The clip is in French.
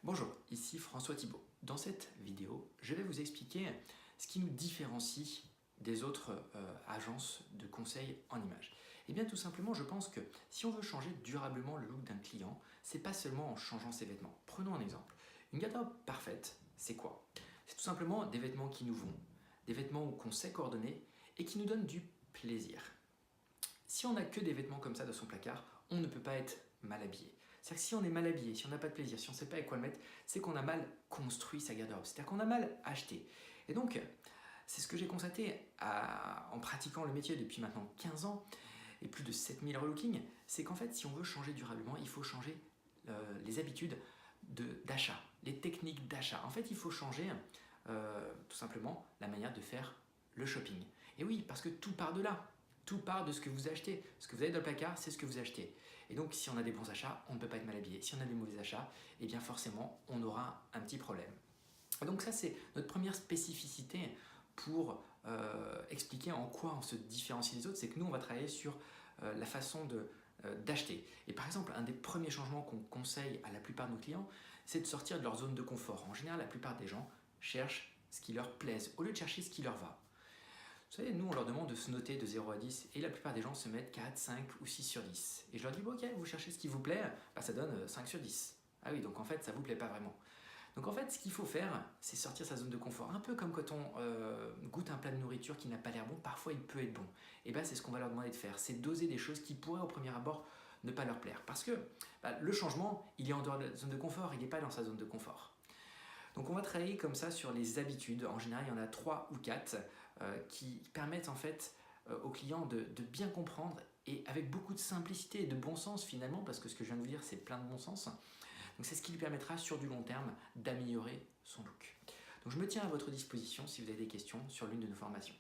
Bonjour, ici François Thibault. Dans cette vidéo, je vais vous expliquer ce qui nous différencie des autres agences de conseil en images. Et bien tout simplement, je pense que si on veut changer durablement le look d'un client, c'est pas seulement en changeant ses vêtements. Prenons un exemple. Une garde-robe parfaite, c'est quoi? C'est tout simplement des vêtements qui nous vont, des vêtements qu'on sait coordonner et qui nous donnent du plaisir. Si on n'a que des vêtements comme ça dans son placard, on ne peut pas être mal habillé. C'est-à-dire que si on est mal habillé, si on n'a pas de plaisir, si on ne sait pas avec quoi le mettre, c'est qu'on a mal construit sa garde-robe, c'est-à-dire qu'on a mal acheté. Et donc, c'est ce que j'ai constaté en pratiquant le métier depuis maintenant 15 ans et plus de 7000 relookings, c'est qu'en fait, si on veut changer durablement, il faut changer les habitudes d'achat, les techniques d'achat. En fait, il faut changer tout simplement la manière de faire le shopping. Et oui, parce que tout part de là. Tout part de ce que vous achetez. Ce que vous avez dans le placard, c'est ce que vous achetez. Et donc, si on a des bons achats, on ne peut pas être mal habillé. Si on a des mauvais achats, eh bien forcément, on aura un petit problème. Et donc ça, c'est notre première spécificité pour expliquer en quoi on se différencie des autres. C'est que nous, on va travailler sur la façon d'acheter. Et par exemple, un des premiers changements qu'on conseille à la plupart de nos clients, c'est de sortir de leur zone de confort. En général, la plupart des gens cherchent ce qui leur plaise au lieu de chercher ce qui leur va. Vous savez, nous, on leur demande de se noter de 0 à 10 et la plupart des gens se mettent 4, 5 ou 6 sur 10. Et je leur dis, bon, ok, vous cherchez ce qui vous plaît, bah, ça donne 5 sur 10. Ah oui, donc en fait, ça ne vous plaît pas vraiment. Donc en fait, ce qu'il faut faire, c'est sortir sa zone de confort. Un peu comme quand on goûte un plat de nourriture qui n'a pas l'air bon, parfois il peut être bon. Et bien c'est ce qu'on va leur demander de faire, c'est d'oser des choses qui pourraient au premier abord ne pas leur plaire. Parce que le changement, il est en dehors de la zone de confort, il n'est pas dans sa zone de confort. Donc on va travailler comme ça sur les habitudes. En général, il y en a 3 ou 4 qui permettent en fait aux clients de bien comprendre et avec beaucoup de simplicité et de bon sens finalement, parce que ce que je viens de vous dire, c'est plein de bon sens. Donc c'est ce qui lui permettra sur du long terme d'améliorer son look. Donc je me tiens à votre disposition si vous avez des questions sur l'une de nos formations.